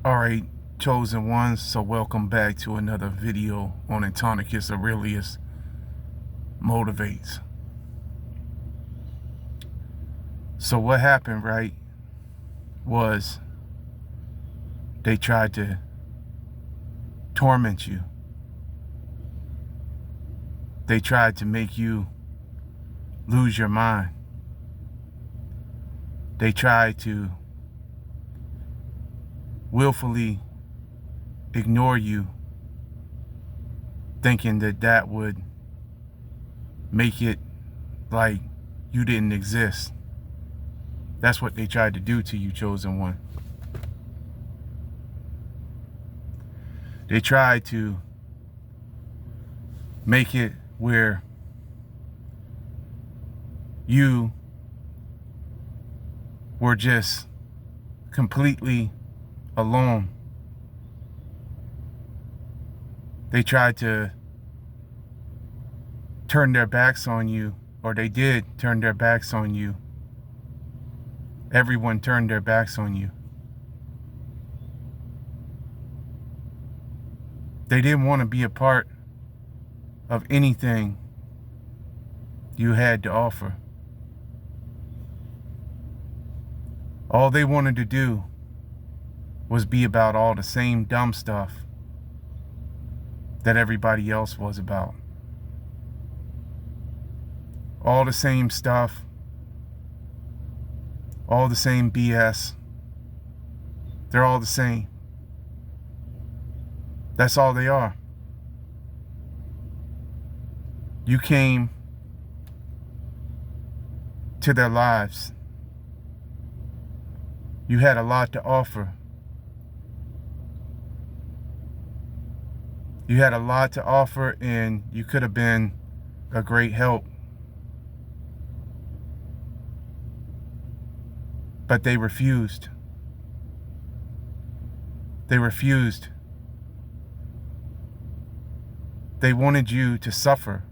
Alright, chosen ones, so welcome back to another video on Antonicus Aurelius Motivates. So what happened, right, was they tried to torment you. They tried to make you lose your mind. They tried to willfully ignore you, thinking that that would make it like you didn't exist. That's what they tried to do to you, chosen one. They tried to make it where you were just completely alone. They tried to turn their backs on you, or they did turn their backs on you. Everyone turned their backs on you. They didn't want to be a part of anything you had to offer. All they wanted to do was be about all the same dumb stuff that everybody else was about. All the same stuff, all the same BS. They're all the same. That's all they are. You came to their lives. You had a lot to offer. You had a lot to offer, and you could have been a great help. But they refused. They refused. They wanted you to suffer.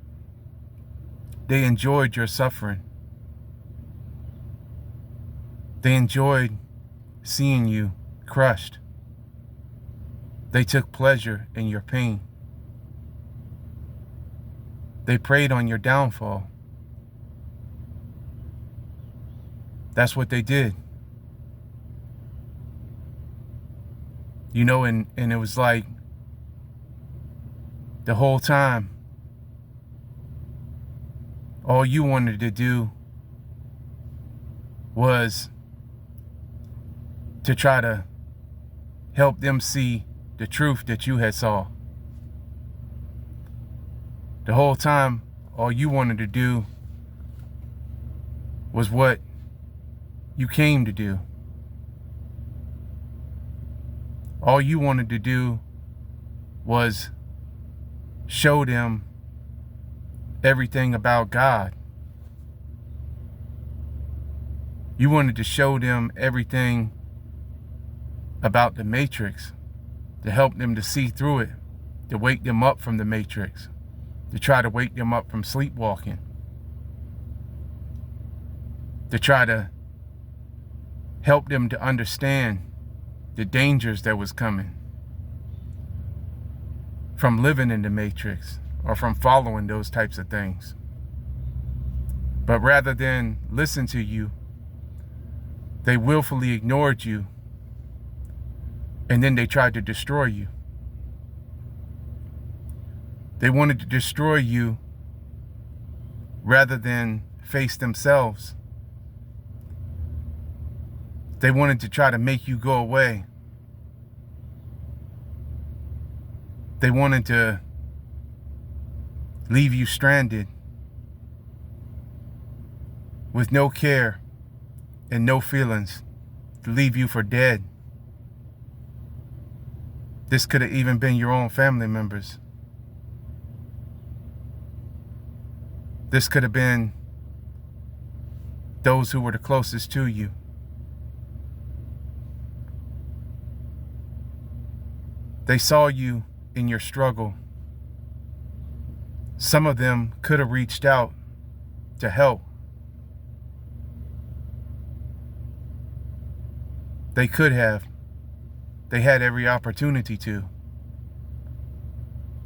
They enjoyed your suffering. They enjoyed seeing you crushed. They took pleasure in your pain. They preyed on your downfall. That's what they did. You know, and it was like the whole time, all you wanted to do was to try to help them see the truth that you had saw. The whole time, all you wanted to do was what you came to do. All you wanted to do was show them everything about God. You wanted to show them everything about the Matrix, to help them to see through it, to wake them up from the Matrix, to try to wake them up from sleepwalking, to try to help them to understand the dangers that was coming from living in the Matrix or from following those types of things. But rather than listen to you, they willfully ignored you, and then they tried to destroy you. They wanted to destroy you rather than face themselves. They wanted to try to make you go away. They wanted to leave you stranded with no care and no feelings, to leave you for dead. This could have even been your own family members. This could have been those who were the closest to you. They saw you in your struggle. Some of them could have reached out to help. They could have. They had every opportunity to.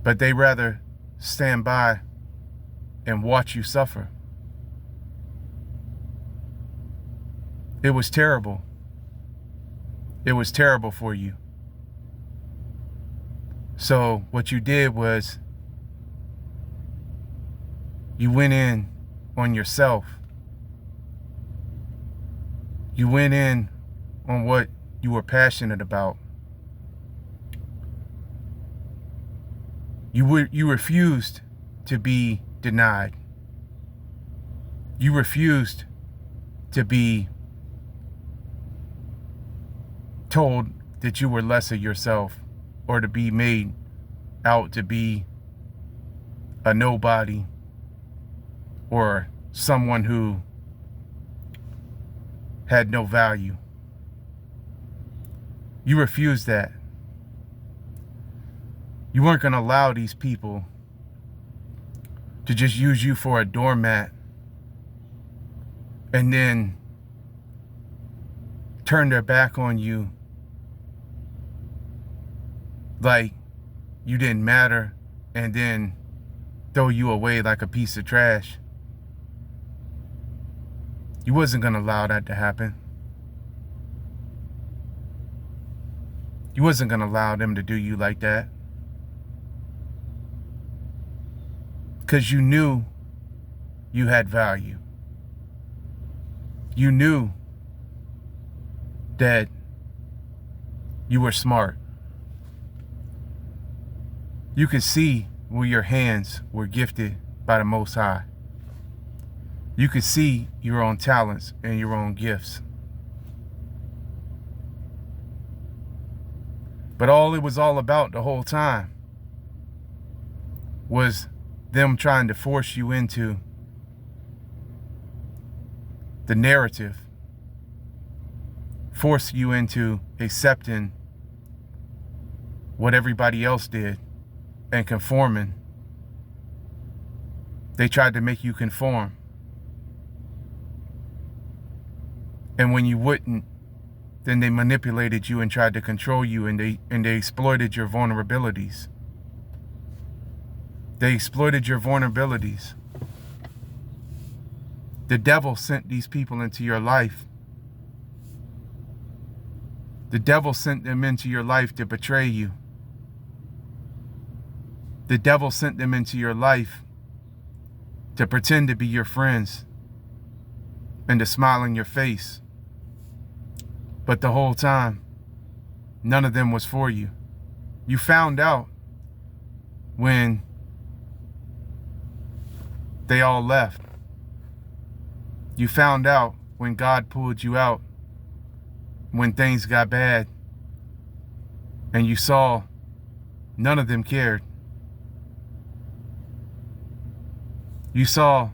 But they rather stand by and watch you suffer. It was terrible. It was terrible for you. So what you did was you went in on yourself. You went in on what you were passionate about. You refused to be denied. You refused to be told that you were less of yourself, or to be made out to be a nobody or someone who had no value. You refused that. You weren't going to allow these people to just use you for a doormat and then turn their back on you like you didn't matter and then throw you away like a piece of trash. You wasn't going to allow that to happen. You wasn't going to allow them to do you like that. Because you knew you had value. You knew that you were smart. You could see where your hands were gifted by the Most High. You could see your own talents and your own gifts. But all it was all about the whole time was them trying to force you into the narrative, force you into accepting what everybody else did and conforming. They tried to make you conform. And when you wouldn't, then they manipulated you and tried to control you, and they exploited your vulnerabilities. They exploited your vulnerabilities. The devil sent these people into your life. The devil sent them into your life to betray you. The devil sent them into your life to pretend to be your friends and to smile in your face. But the whole time, none of them was for you. You found out when they all left. You found out when God pulled you out, when things got bad, and you saw none of them cared. You saw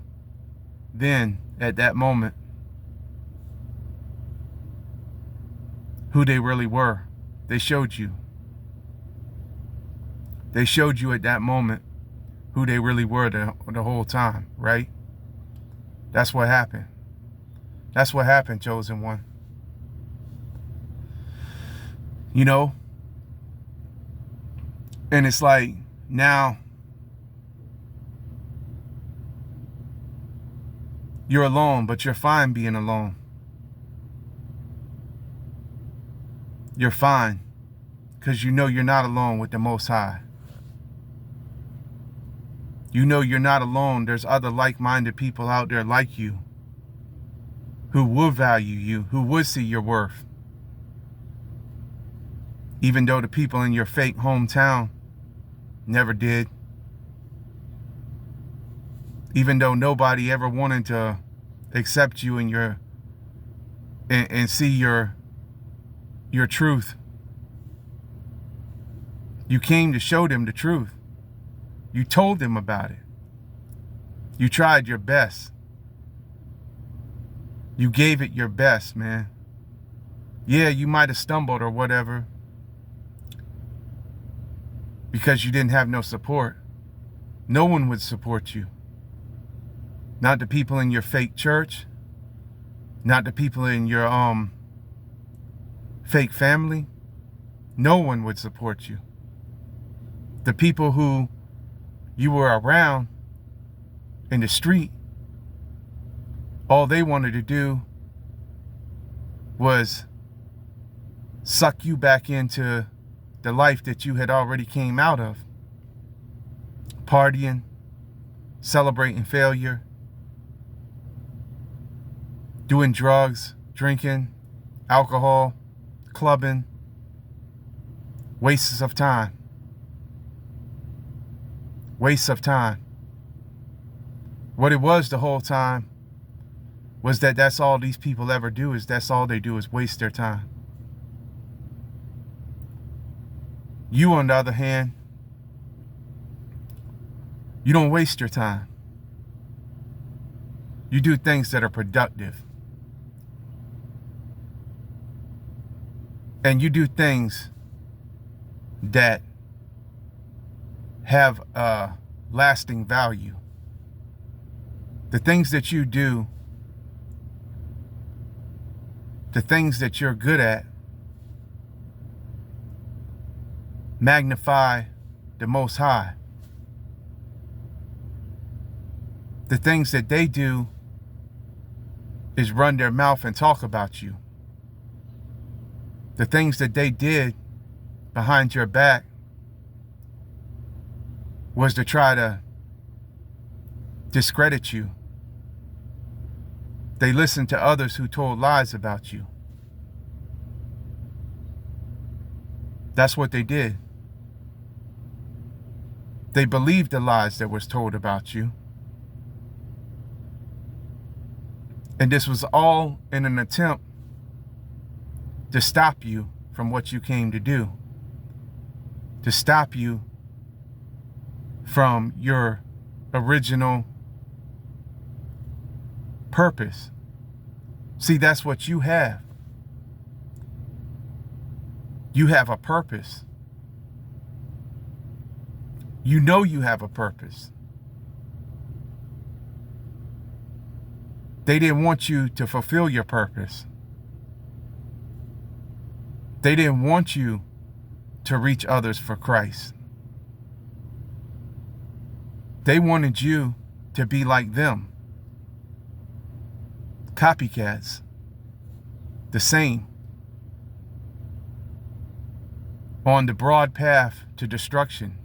then, at that moment, who they really were. They showed you. They showed you at that moment who they really were the whole time, right? That's what happened. That's what happened, chosen one. You know? And it's like, now you're alone, but you're fine being alone. You're fine, because you know you're not alone with the Most High. You know you're not alone. There's other like-minded people out there like you who will value you, who would see your worth. Even though the people in your fake hometown never did. Even though nobody ever wanted to accept you and see your truth. You came to show them the truth. You told them about it. You tried your best. You gave it your best, man. Yeah, you might have stumbled or whatever because you didn't have no support. No one would support you. Not the people in your fake church. Not the people in your fake family. No one would support you. The people who you were around in the street, all they wanted to do was suck you back into the life that you had already came out of. Partying, celebrating failure, doing drugs, drinking, alcohol, clubbing, wastes of time. Wastes of time. What it was the whole time was that that's all these people ever do, is that's all they do is waste their time. You, on the other hand, you don't waste your time. You do things that are productive. And you do things that have a lasting value. The things that you do, the things that you're good at, magnify the Most High. The things that they do is run their mouth and talk about you. The things that they did behind your back was to try to discredit you. They listened to others who told lies about you. That's what they did. They believed the lies that was told about you. And this was all in an attempt to stop you from what you came to do. To stop you from your original purpose. See, that's what you have. You have a purpose. You know you have a purpose. They didn't want you to fulfill your purpose. They didn't want you to reach others for Christ. They wanted you to be like them. Copycats. The same. On the broad path to destruction.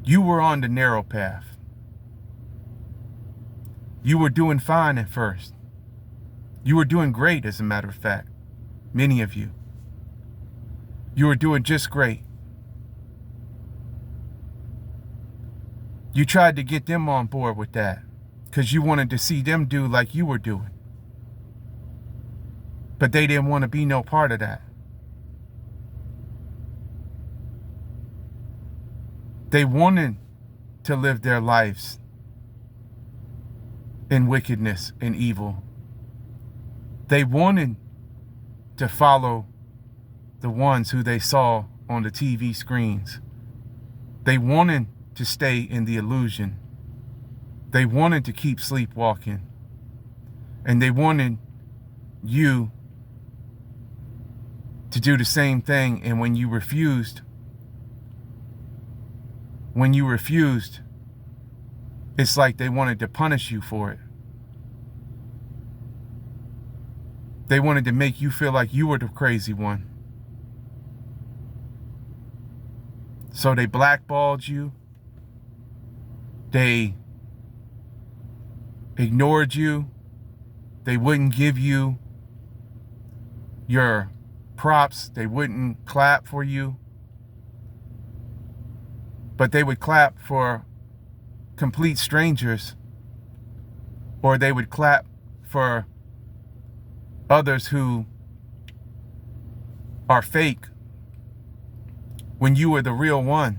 You were on the narrow path. You were doing fine at first. You were doing great, as a matter of fact. Many of you. You were doing just great. You tried to get them on board with that because you wanted to see them do like you were doing. But they didn't want to be no part of that. They wanted to live their lives in wickedness and evil. They wanted to follow the ones who they saw on the TV screens. They wanted to stay in the illusion. They wanted to keep sleepwalking. And they wanted you to do the same thing. And when you refused, it's like they wanted to punish you for it. They wanted to make you feel like you were the crazy one. So they blackballed you. They ignored you. They wouldn't give you your props. They wouldn't clap for you. But they would clap for complete strangers, or they would clap for others who are fake when you were the real one.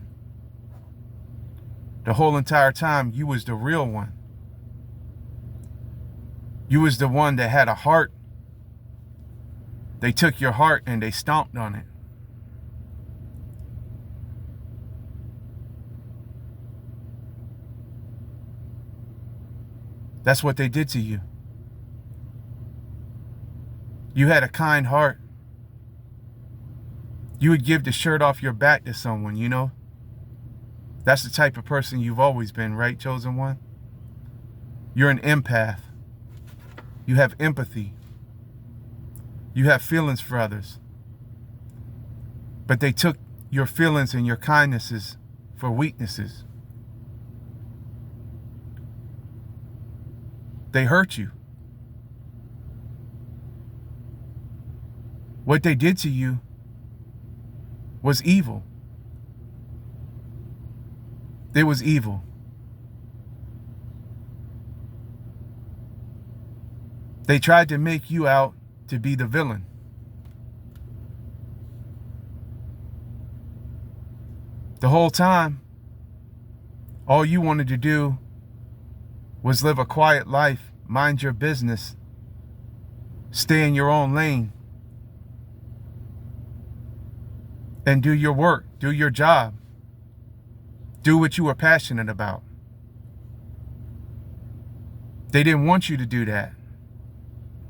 The whole entire time you was the real one. You was the one that had a heart. They took your heart and they stomped on it. That's what they did to you. You had a kind heart. You would give the shirt off your back to someone, you know? That's the type of person you've always been, right, chosen one? You're an empath. You have empathy. You have feelings for others. But they took your feelings and your kindnesses for weaknesses. They hurt you. What they did to you was evil. It was evil. They tried to make you out to be the villain. The whole time, all you wanted to do was live a quiet life, mind your business, stay in your own lane, and do your work, do your job, do what you were passionate about. They didn't want you to do that.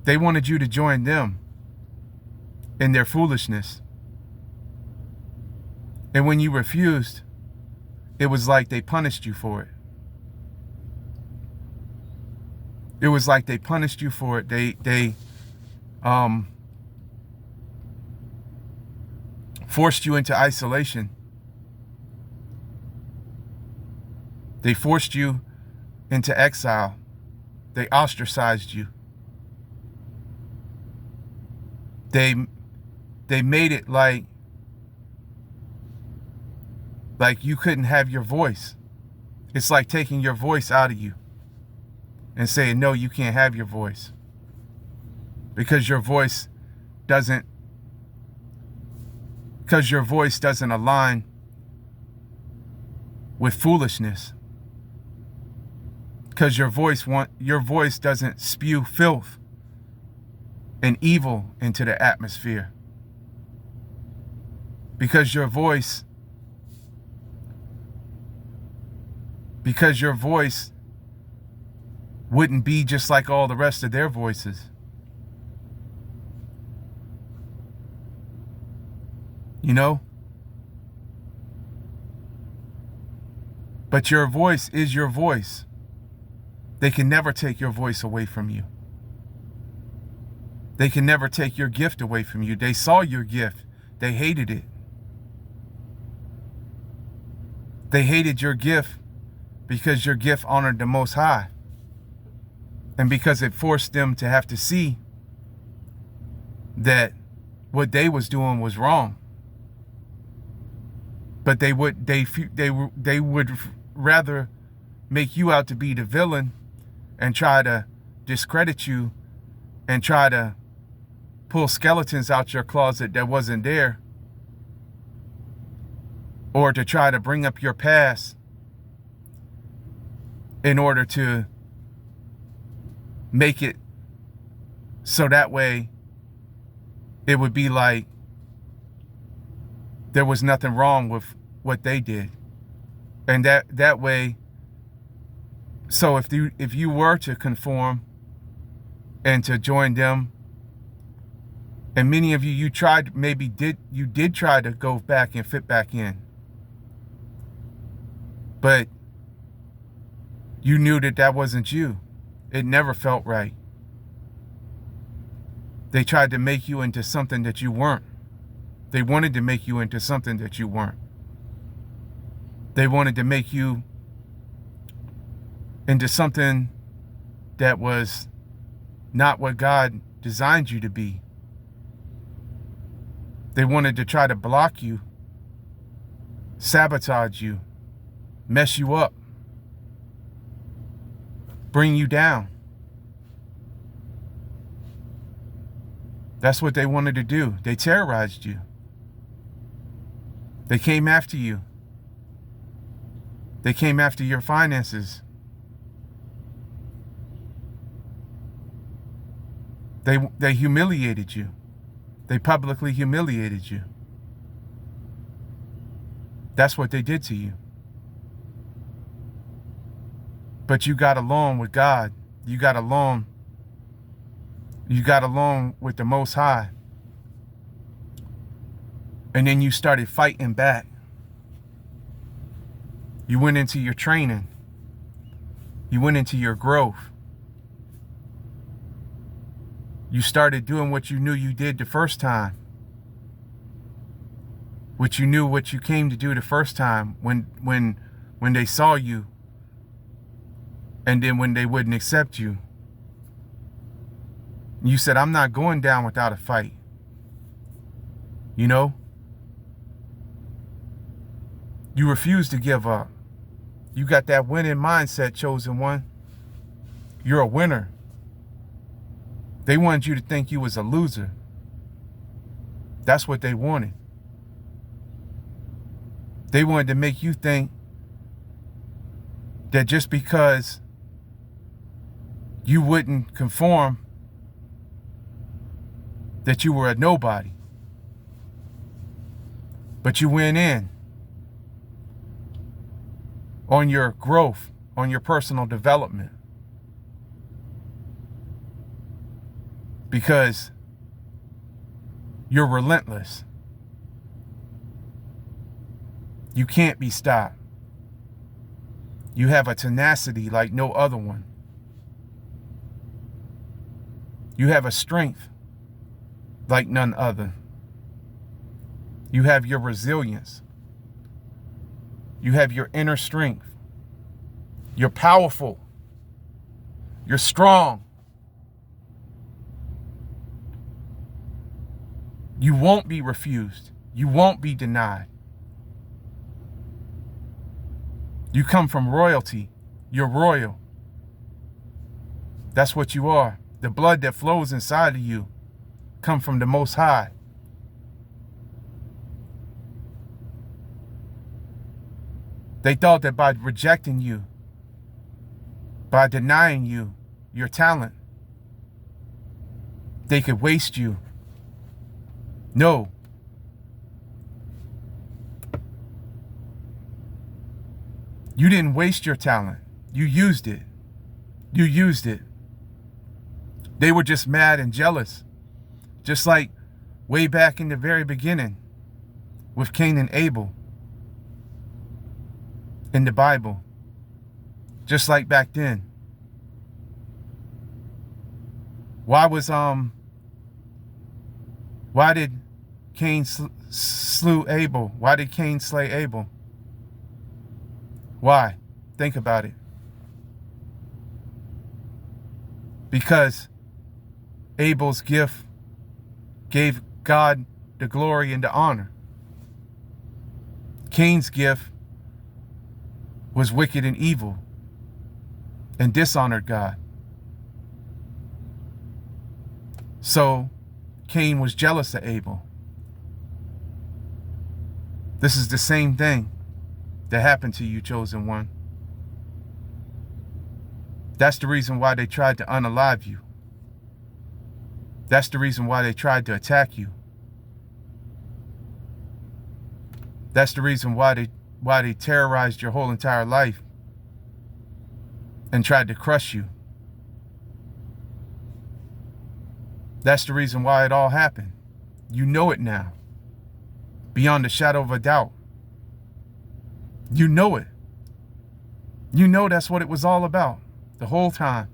They wanted you to join them in their foolishness. And when you refused, it was like they punished you for it. It was like they punished you for it. They forced you into isolation. They forced you into exile. They ostracized you. They made it like you couldn't have your voice. It's like taking your voice out of you and saying, no, you can't have your voice. Because your voice doesn't align with foolishness. Because your voice doesn't spew filth and evil into the atmosphere. Because your voice wouldn't be just like all the rest of their voices. You know? But your voice is your voice. They can never take your voice away from you. They can never take your gift away from you. They saw your gift. They hated it. They hated your gift because your gift honored the Most High. And because it forced them to have to see that what they was doing was wrong. But they would rather make you out to be the villain and try to discredit you and try to pull skeletons out your closet that wasn't there, or to try to bring up your past in order to make it so that way it would be like there was nothing wrong with what they did. And that way, so if you were to conform and to join them, and many of you did try to go back and fit back in, but you knew that wasn't you. It never felt right. They tried to make you into something that you weren't. They wanted to make you into something that you weren't. They wanted to make you into something that was not what God designed you to be. They wanted to try to block you, sabotage you, mess you up, bring you down. That's what they wanted to do. They terrorized you. They came after you. They came after your finances. They humiliated you. They publicly humiliated you. That's what they did to you. But you got along with God. You got along with the Most High. And then you started fighting back. You went into your training. You went into your growth. You started doing what you knew you did the first time. What you knew what you came to do the first time when they saw you, and then when they wouldn't accept you. You said, I'm not going down without a fight. You know? You refused to give up. You got that winning mindset, chosen one. You're a winner. They wanted you to think you was a loser. That's what they wanted. They wanted to make you think that just because you wouldn't conform, that you were a nobody. But you went in on your growth, on your personal development. Because you're relentless. You can't be stopped. You have a tenacity like no other one. You have a strength like none other. You have your resilience. You have your inner strength. You're powerful. You're strong. You won't be refused. You won't be denied. You come from royalty. You're royal. That's what you are. The blood that flows inside of you come from the Most High. They thought that by rejecting you, by denying you your talent, they could waste you. No. You didn't waste your talent. You used it. You used it. They were just mad and jealous. Just like way back in the very beginning with Cain and Abel in the Bible. Just like back then. Why did Cain slew Abel? Why did Cain slay Abel? Why? Think about it. Because Abel's gift gave God the glory and the honor. Cain's gift was wicked and evil and dishonored God. So Cain was jealous of Abel. This is the same thing that happened to you, chosen one. That's the reason why they tried to unalive you. That's the reason why they tried to attack you. That's the reason why they terrorized your whole entire life and tried to crush you. That's the reason why it all happened. You know it now, beyond a shadow of a doubt. You know it. You know that's what it was all about the whole time.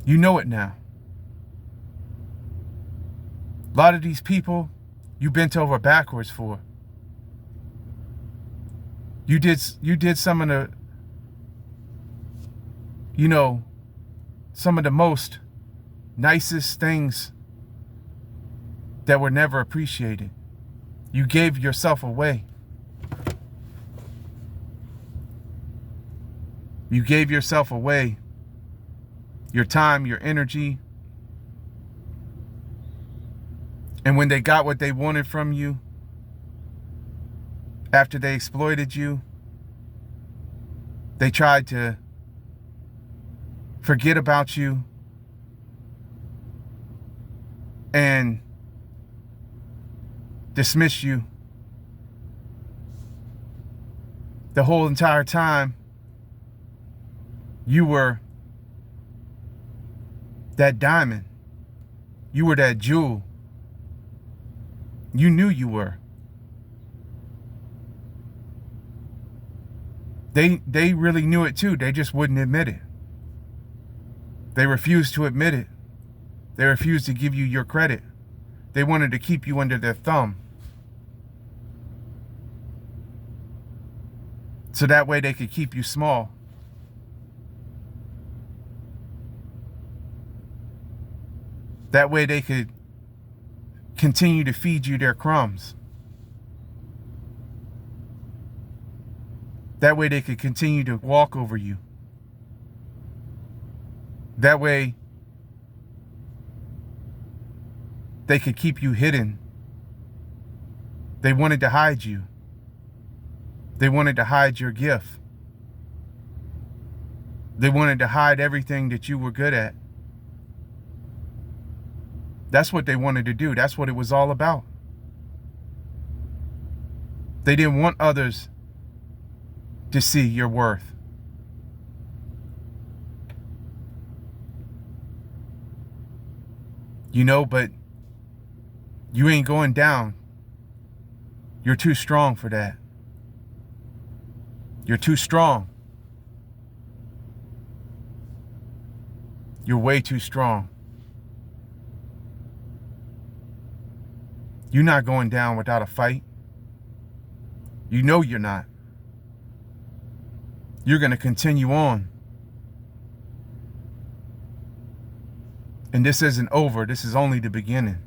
You know it now. A lot of these people you bent over backwards for. You did some of the, some of the most nicest things that were never appreciated. You gave yourself away. You gave yourself away. Your time, your energy. And when they got what they wanted from you, after they exploited you, they tried to forget about you and dismiss you. The whole entire time, you were that diamond. You were that jewel. You knew you were. They really knew it too. They just wouldn't admit it. They refused to admit it. They refused to give you your credit. They wanted to keep you under their thumb. So that way they could keep you small. That way they could continue to feed you their crumbs. That way they could continue to walk over you. That way they could keep you hidden. They wanted to hide you. They wanted to hide your gift. They wanted to hide everything that you were good at. That's what they wanted to do. That's what it was all about. They didn't want others to see your worth. You know, but you ain't going down. You're too strong for that. You're too strong. You're way too strong. You're not going down without a fight. You know you're not. You're going to continue on. And this isn't over. This is only the beginning.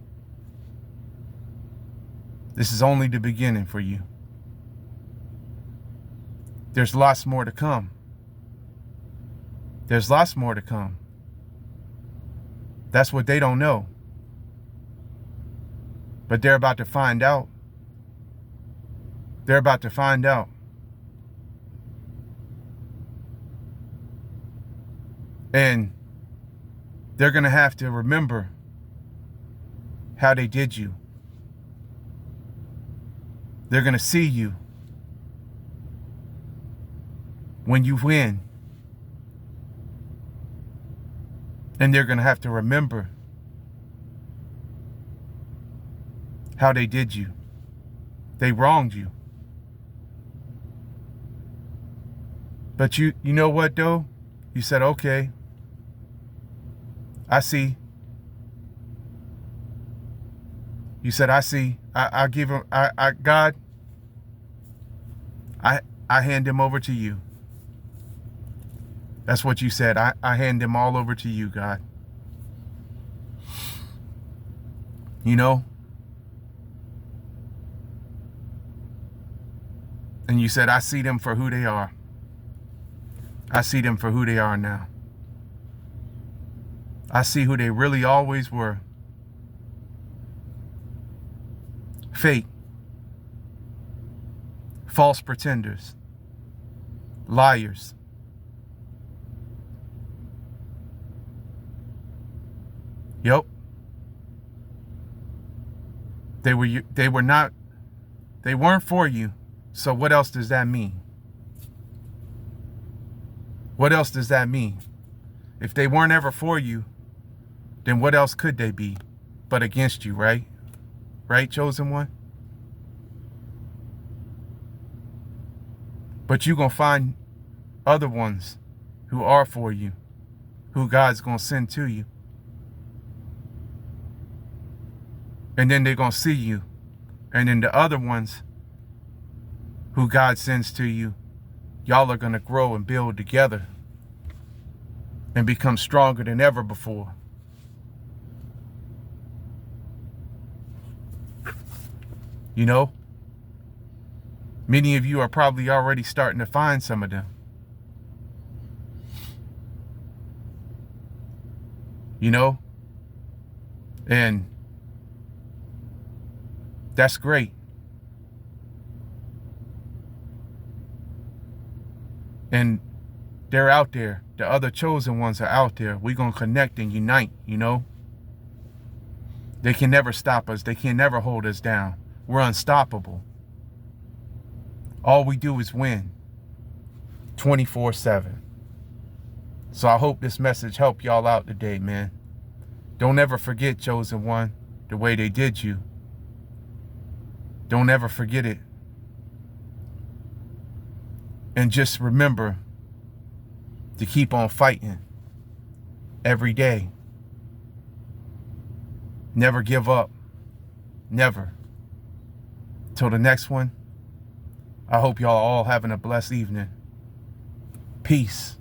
This is only the beginning for you. There's lots more to come. There's lots more to come. That's what they don't know. But they're about to find out. They're about to find out. And they're going to have to remember how they did you. They're going to see you when you win. And they're going to have to remember how they did you. They wronged you. But you know what though? You said, okay, I see. You said, I see. I give him, God, I hand him over to you. That's what you said. I hand him all over to you, God. You know? And you said, I see them for who they are. I see them for who they are now. I see who they really always were. Fake. False pretenders. Liars. Yep. They weren't for you. So what else does that mean? What else does that mean? If they weren't ever for you, then what else could they be but against you, right? Right, chosen one? But you're going to find other ones who are for you, who God's going to send to you. And then they're going to see you. And then the other ones who God sends to you, y'all are going to grow and build together and become stronger than ever before. You know, many of you are probably already starting to find some of them. You know, and that's great. And they're out there. The other chosen ones are out there. We're going to connect and unite, you know. They can never stop us. They can never hold us down. We're unstoppable. All we do is win 24/7. So I hope this message helped y'all out today, man. Don't ever forget, chosen one, the way they did you. Don't ever forget it. And just remember to keep on fighting every day. Never give up. Never. Till the next one, I hope y'all all having a blessed evening. Peace.